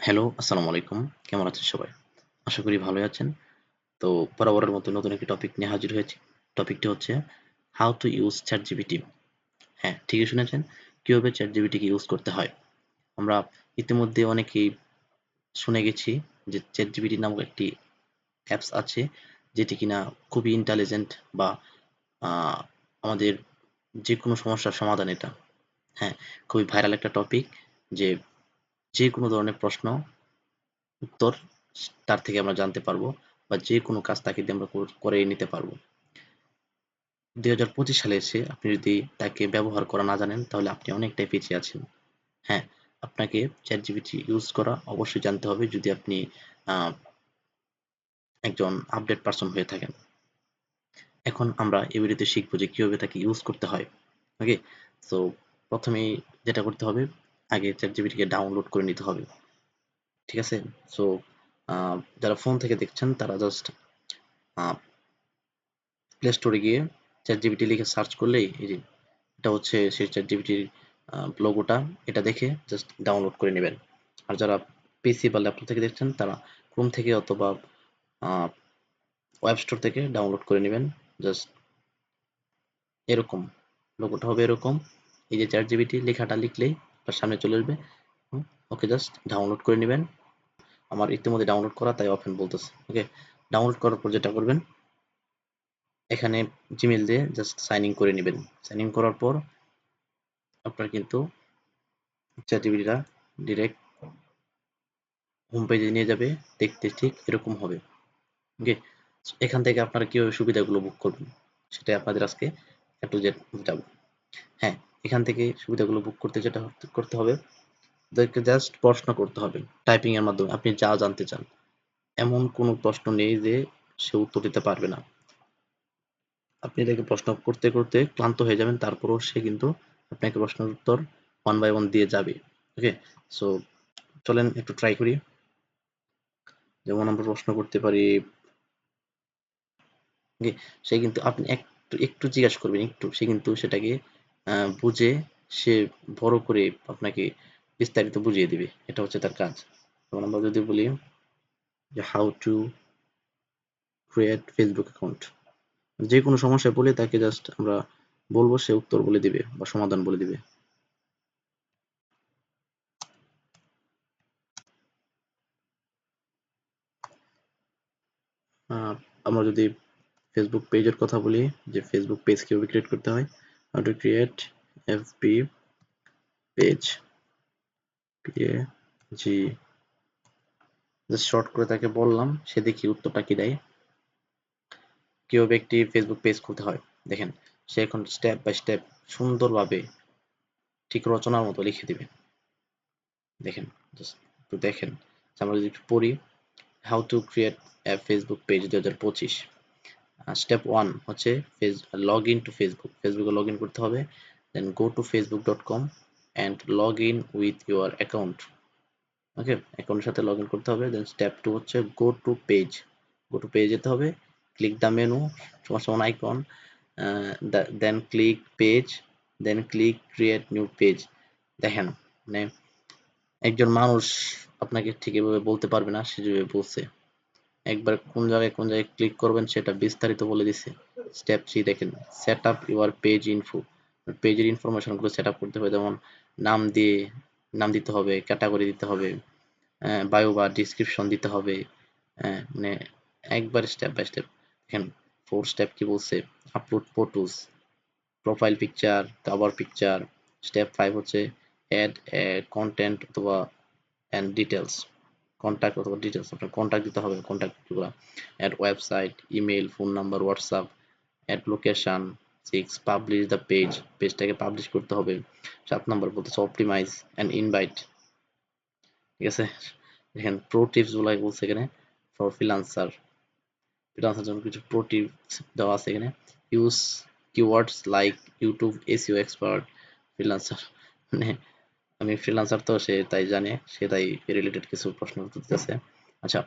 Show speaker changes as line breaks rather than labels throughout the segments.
Hello, আসসালামু আলাইকুম। কেমন আছেন সবাই? আশা করি ভালোই আছেন। তো বরাবরের মতো নতুন একটি টপিক নিয়ে হাজির হয়েছি। টপিকটি হচ্ছে হাউ টু ইউজ ChatGPT। হ্যাঁ, ঠিকই শুনেছেন। কিভাবে ChatGPT কে ইউজ করতে হয়। আমরা ইতিমধ্যে অনেকেই শুনে গেছি যে ChatGPT নামক একটি অ্যাপস আছে যেটি কিনা খুবই ইন্টেলিজেন্ট বা আ আমাদের যেকোনো সমস্যার সমাধান এটা। হ্যাঁ, খুবই ভাইরাল একটা টপিক যে যেকোনো ধরনের প্রশ্ন উত্তর তার থেকে আমরা জানতে পারবো বা যেকোনো কাজ তাকে দিয়ে আমরা করে নিতে পারবো। 2025 সালে এসে আপনি যদি তাকে ব্যবহার করা না জানেন তাহলে আপনি অনেকটাই পিছিয়ে আছেন। হ্যাঁ, আপনাকে ChatGPT ইউজ করা অবশ্যই জানতে হবে যদি আপনি আ একজন আপডেট পারসন হয়ে থাকেন। এখন আমরা এই ভিডিওতে শিখবো যে কিভাবে তাকে ইউজ করতে হয়। ওকে? সো প্রথমেই যেটা করতে হবে আগে ChatGPT কে ডাউনলোড করে নিতে হবে। ঠিক আছে? সো আ যারা ফোন থেকে দেখছেন তারা জাস্ট আ প্লে স্টোরে গিয়ে ChatGPT লিখে সার্চ করলেই এই যে এটা হচ্ছে সেই ChatGPT র লোগোটা এটা দেখে জাস্ট ডাউনলোড করে নেবেন। আর যারা পিসি বা ল্যাপটপ থেকে দেখছেন তারা ক্রোম থেকে অথবা আ ওয়েব স্টোর থেকে ডাউনলোড করে নিবেন। জাস্ট এরকম লোগোটা হবে এরকম। এই যে ChatGPT লেখাটা লিখলেই আপনার সামনে চলে আসবে। হুম, ওকে জাস্ট ডাউনলোড করে নিবেন। আমার ইতিমধ্যে ডাউনলোড করা তাই ওপেন বলতেছে। ওকে, ডাউনলোড করার পর যেটা করবেন এখানে জিমেইল দিয়ে জাস্ট সাইন ইন করে নিবেন। সাইন ইন করার পর আপনার কিন্তু ChatGPT টা ডিরেক্ট হোম পেজে নিয়ে যাবে। দেখতে ঠিক এরকম হবে। ওকে? এখান থেকে আপনারা কিভাবে সুবিধাগুলো ভোগ করবেন সেটাই আপনাদের আজকে A to Z বুঝাবো। হ্যাঁ, এখান থেকে সুবিধাগুলো ভোগ করতে যেটা করতে হবে ওদেরকে জাস্ট প্রশ্ন করতে হবে টাইপিং এর মাধ্যমে আপনি যা জানতে চান। এমন কোনো প্রশ্ন নেই যে সে উত্তর দিতে পারবে না। আপনি তাকে প্রশ্ন করতে, করতে ক্লান্ত হয়ে যাবেন তারপরেও সে কিন্তু আপনাকে প্রশ্নের উত্তর one by one দিয়ে যাবে। ওকে? সো চলেন একটু ট্রাই করি। যেমন আমরা প্রশ্ন করতে পারি জি, সে কিন্তু আপনি একটু একটু জিজ্ঞাসা করবেন একটু সে কিন্তু সেটাকে বুঝে সে বড় করে আপনাকে বিস্তারিত বুঝিয়ে দিবে। এটা হচ্ছে তার কাজ। যেমন আমরা যদি বলি যে how to create Facebook account. যেকোনো সমস্যায় পড়লে তাকে জাস্ট আমরা বলবো সে উত্তর বলে দিবে বা সমাধান বলে দিবে। আ আমরা যদি ফেসবুক পেজের কথা বলি যে ফেসবুক পেজ কিভাবে ক্রিয়েট করতে হয়। How to create FB page PAG just short করে তাকে বললাম সে দেখি উত্তরটা কি দেয়। কিভাবে একটি ফেসবুক পেজ খুলতে হয় দেখেন সে এখন স্টেপ বাই স্টেপ সুন্দরভাবে ঠিক রচনার মতো লিখে দিবে। দেখেন জাস্ট একটু দেখেন আমরা যদি একটু পড়ি how to create a Facebook page 2025 step 1 হচ্ছে লগ ইন টু ফেসবুক ফেসবুকে লগ ইন করতে হবে then go to facebook.com and log in with your account. Okay, অ্যাকাউন্টের সাথে লগ ইন করতে হবে দেন স্টেপ 2 হচ্ছে গো টু পেজ যেতে হবে ক্লিক দ্য মেনু সমান icon then click page then click create new page. দেখেন মানে একজন মানুষ আপনাকে ঠিক এভাবে বলতে পারবে না সে যেভাবে বলছে। একবার কোন জায়গায় ক্লিক করবেন সেটা বিস্তারিত বলে দিছে। স্টেপ 3 দেখেন set up your page info পেজের ইনফরমেশন গুলো সেট আপ করতে হবে যেমন নাম দিয়ে নাম দিতে হবে ক্যাটাগরি দিতে হবে বায়ো বা ডেসক্রিপশন দিতে হবে। মানে একবার স্টেপ বাই স্টেপ দেখেন 4 স্টেপ কি বলছে upload photos profile picture cover picture. Step 5 হচ্ছে অ্যাড কন্টেন্ট অথবা অ্যান্ড ডিটেলস কন্টাক্ট অথবা ডিটেলস আপনার কন্টাক্ট দিতে হবে কন্টাক্ট গুলা add website email phone number WhatsApp add location 6 publish the পেজটাকে পাবলিশ করতে হবে। 7 নাম্বার বলতেছে অপটিমাইজ অ্যান্ড ইনভাইট। ঠিক আছে, দেখেন প্রো টিপস গুলাই বলছে এখানে ফর ফ্রিল্যান্সার জন্য কিছু প্রো টিপস দেওয়া আছে এখানে। Use keywords like YouTube SEO expert freelancer মানে আমি ফ্রিল্যান্সার তো সে তাই জানে সে তাই রিলেটেড কিছু প্রশ্ন উত্তর দিতেছে। আচ্ছা,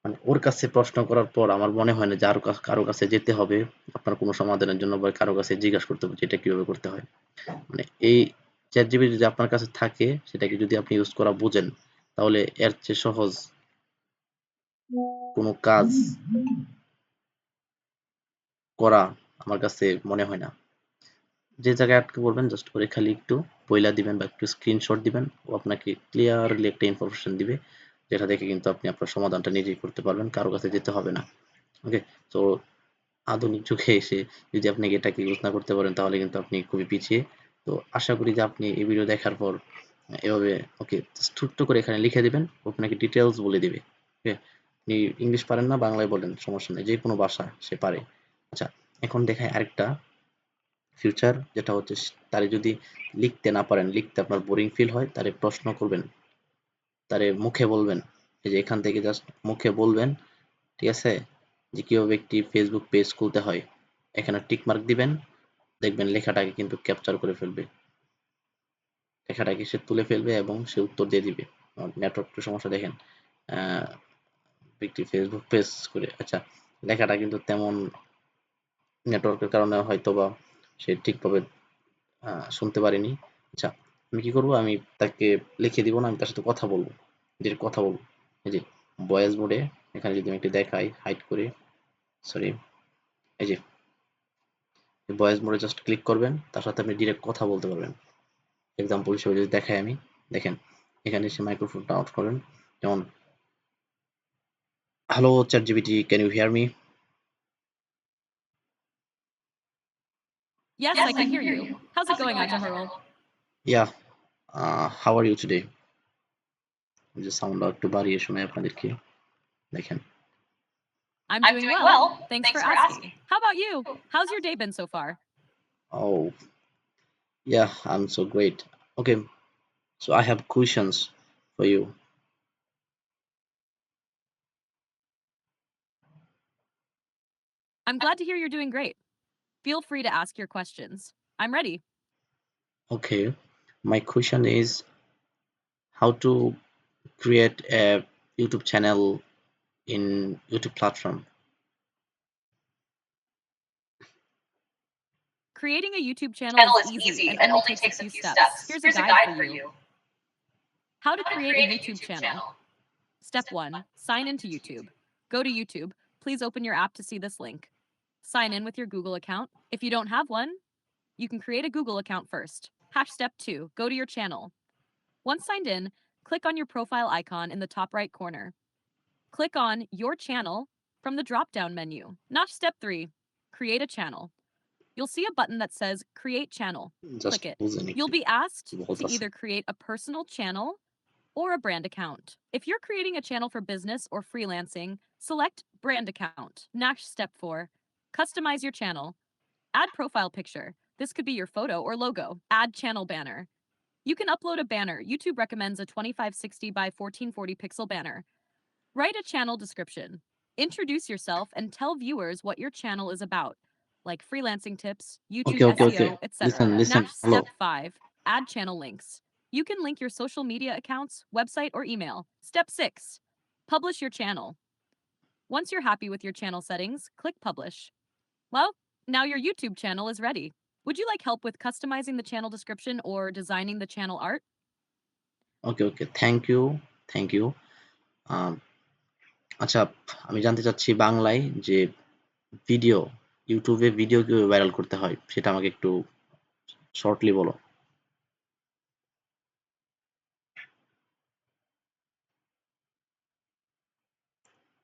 মানে ওর কাছে প্রশ্ন করার পর আমার মনে হয় না যে আরো কারো কাছে যেতে হবে আপনার কোনো সমাধানের জন্য বা কারো কাছে জিজ্ঞাসা করতে হবে যে এটা কিভাবে করতে হয়। মানে এই চ্যাট জিপিটি যদি আপনার কাছে থাকে সেটাকে যদি আপনি ইউজ করা বুঝেন তাহলে এর চেয়ে সহজ কোনো কাজ করা আমার কাছে মনে হয় না। যে জায়গায় আটকে পড়বেন জাস্ট করে খালি একটু বইলা দিবেন বা একটু স্ক্রিনশট দিবেন, ও আপনাকে ক্লিয়ারলি একটা ইনফরমেশন দিবে, যেটা দেখে কিন্তু আপনি আপনার সমাধানটা নিজেই করতে পারবেন, কারো কাছে যেতে হবে না। ওকে, তো আধুনিক যুগে এসে যদি আপনি এটাকে ইউজ না করতে পারেন তাহলে কিন্তু আপনি খুবই পিছিয়ে। তো আশা করি যে আপনি এই ভিডিও দেখার পর এভাবে ওকে জাস্ট ছোট্ট করে এখানে লিখে দিবেন, ও আপনাকে ডিটেইলস বলে দিবে। ওকে, আপনি ইংলিশ পারেন না বাংলায় বলেন, সমস্যা নেই, যে কোনো ভাষা সে পারে। আচ্ছা, এখন দেখাই আরেকটা ফিউচার, যেটা হচ্ছে তারে যদি লিখতে না পারেন, লিখতে আপনার বোরিং ফিল হয়, তারে প্রশ্ন করবেন, তারে মুখে বলবেন। এই যে এখান থেকে জাস্ট মুখে বলবেন, ঠিক আছে, যে কিভাবে একটি ফেসবুক পেজ খুলতে হয়, এখানে টিক মার্ক দিবেন, দেখবেন লেখাটাকে কিন্তু ক্যাপচার করে ফেলবে, লেখাটাকে সে তুলে ফেলবে এবং সে উত্তর দিয়ে দিবে। নেটওয়ার্ক একটু সমস্যা দেখেন, আহ, একটি ফেসবুক পেজ করে, আচ্ছা, লেখাটা কিন্তু তেমন নেটওয়ার্কের কারণে হয়তো বা সে ঠিকভাবে শুনতে পারিনি। আচ্ছা, আমি কি করব, আমি তাকে লিখে দিব না, আমি তার সাথে কথা বলবো, যে কথা বলবো। এই যে ভয়েস মোডে, এখানে যদি আমি একটু দেখাই হাইড করে, সরি, এই যে ভয়েস মোডে জাস্ট ক্লিক করবেন, তার সাথে আপনি ডিরেক্ট কথা বলতে পারবেন। এক্সাম্পল হিসেবে যদি দেখাই আমি, দেখেন এখানে এসে মাইক্রোফোনটা অফ করেন, যেমন hello ChatGPT, can you hear me?
Yes, I can hear you. How's it going, Ajamarul?
Yeah, how are you today? যে সাউন্ডটা একটু বাড়িয়ে শোনাই আপনাদেরকে, দেখেন।
I'm doing well. Thanks for asking. How about you? How's your day been so far?
Oh, yeah, I'm so great. Okay, so I have questions for you.
I'm glad to hear you're doing great. Feel free to ask your questions. I'm ready.
Okay, my question is how to create a YouTube channel in YouTube platform.
Creating a YouTube channel is easy and only takes a few steps. Here's a guide for you. How to create a YouTube channel. Step 1. Sign into YouTube. Go to YouTube. Please open your app to see this link. Sign in with your Google account. If you don't have one, you can create a Google account first. Step 2. Go to your channel. Once signed in, click on your profile icon in the top right corner. Click on Your Channel from the drop-down menu. Step 3. Create a channel. You'll see a button that says Create Channel.
Just
Click it.
বুঝেন
You'll
একটু
be asked
কি
to
বলতেছে।
either create a personal channel or a brand account. If you're creating a channel for business or freelancing, select Brand Account. Step 4. Customize your channel. Add profile picture. This could be your photo or logo. Add channel banner. You can upload a banner. YouTube recommends a 2560 by 1440 pixel banner. Write a channel description. Introduce yourself and tell viewers what your channel is about, like freelancing tips, YouTube
Okay.
SEO,
Listen,
etc.
listen. Hello.
Step 5. Add channel links. You can link your social media accounts, website, or email. Step 6. Publish your channel. Once you're happy with your channel settings, click Publish. Well, now your YouTube channel is ready. Would you like help with customizing the channel description or designing the channel art?
Okay. Thank you. আম, আচ্ছা, আমি জানতে চাচ্ছি বাংলায় যে video, ইউটিউবে video কিভাবে viral করতে হয় সেটা আমাকে একটু শর্টলি বলো।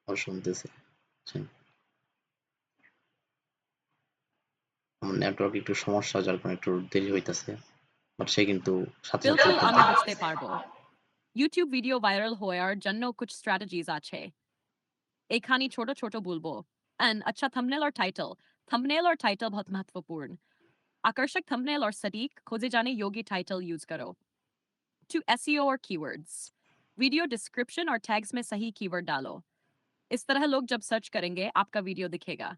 আর শুনতেছে, বুঝছেন? আমার নেটওয়ার্ক একটু সমস্যা, যার কারণে একটু দেরি হইতাছে, বাট সে কিন্তু সাথে সাথে
Bilkul
উত্তর
আমি
দিবে।
বুঝতে পারবো। YouTube video viral হওয়ার জন্য कुछ strategies আছে। এখানে ছোট ছোট বলবো। And अच्छा thumbnail और title. Thumbnail और title बहुत महत्वपूर्ण। आकर्षक thumbnail और सटीक खोजे जाने योग्य title use करो। To SEO और keywords. Video description और tags में सही keyword डालो। इस तरह लोग जब सर्च करेंगे आपका वीडियो दिखेगा।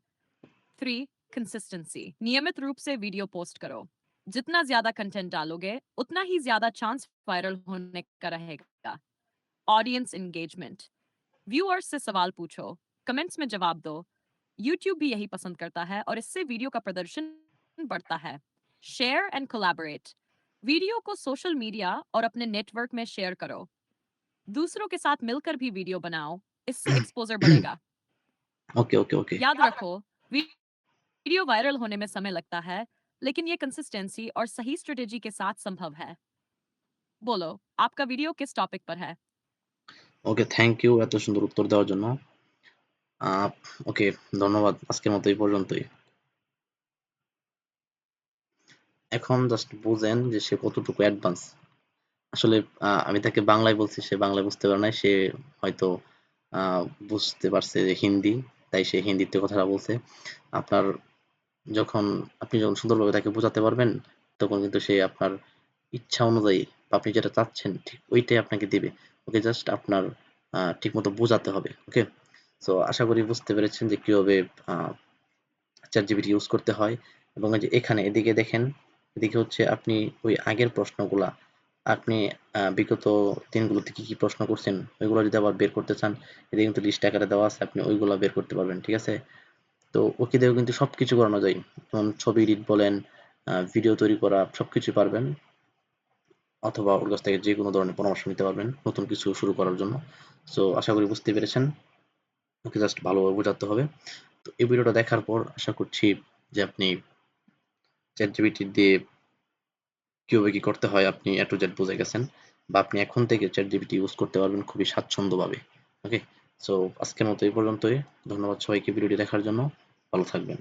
3. Consistency. नियमित रूप से वीडियो पोस्ट करो। जितना ज्यादा कंटेंट डालोगे उतना ही ज्यादा चांस वायरल होने का रहेगा। Audience engagement. व्यूअर्स से सवाल पूछो, कमेंट्स में जवाब दो। यूट्यूब भी यही पसंद करता है और इससे वीडियो का प्रदर्शन बढ़ता है। Share and collaborate. वीडियो को सोशल मीडिया और अपने नेटवर्क में शेयर करो। दूसरों के साथ मिलकर भी वीडियो बनाओ, इससे एक्सपोजर बढ़ेगा।
Okay, okay, okay.
याद रखो, वीडियो वायरल होने में समय लगता है, लेकिन ये कंसिस्टेंसी और सही स्ट्रेटेजी के साथ संभव है। बोलो, आपका वीडियो किस टॉपिक पर है?
ওকে, থ্যাংক ইউ এত সুন্দর উত্তর দেওয়ার জন্য। আ ওকে, ধন্যবাদ। আজকের মতো এই পর্যন্তই। এখন জাস্ট বুঝেন যে সে কতটুকু অ্যাডভান্স। আসলে আমি তাকে বাংলায় বলছি, সে বাংলায় বুঝতে পারে নাই। সে হয়তো আ বুঝতে পারছে যে হিন্দি, তাই সে হিন্দিতে কথাটা বলছে। আপনার যখন আপনি যখন সুন্দরভাবে তাকে বোঝাতে পারবেন, তখন কিন্তু সে আপনার ইচ্ছা অনুযায়ী বা আপনি যেটা চাচ্ছেন ঠিক ওইটাই আপনাকে দিবে। ওকে জাস্ট আপনার ঠিকমতো বোঝাতে হবে। ওকে? সো আশা করি বুঝতে পেরেছেন যে কিভাবে আ ChatGPT ইউজ করতে হয় এবং এই যে এখানে এদিকে দেখেন, এদিকে হচ্ছে আপনি ওই আগের প্রশ্নগুলা আপনি বিগত দিনগুলোতে কি প্রশ্ন করছেন ওইগুলো যদি আবার বের করতে চান, এদিকে কিন্তু লিস্ট আকারে দেওয়া আছে। আপনি ওইগুলা বের করতে পারবেন। ঠিক আছে? তো ওকে দিয়েও কিন্তু সবকিছু করানো যায়। যেমন ছবি এডিট বলেন, ভিডিও তৈরি করা সবকিছুই পারবেন। অথবা ওর কাছ থেকে যেকোনো ধরনের পরামর্শ নিতে পারবেন নতুন কিছু শুরু করার জন্য। সো আশা করি বুঝতে পেরেছেন। ওকে জাস্ট ভালোভাবে বোঝাতে হবে। তো এই ভিডিওটা দেখার পর আশা করছি যে আপনি ChatGPT দিয়ে কিভাবে কি করতে হয় আপনি A to Z বুঝে গেছেন বা আপনি এখন থেকে ChatGPT ইউজ করতে পারবেন খুবই স্বাচ্ছন্দ্যভাবে। ওকে? সো আজকের মতো এই পর্যন্তই। ধন্যবাদ সবাইকে ভিডিওটি দেখার জন্য। ভালো থাকবেন।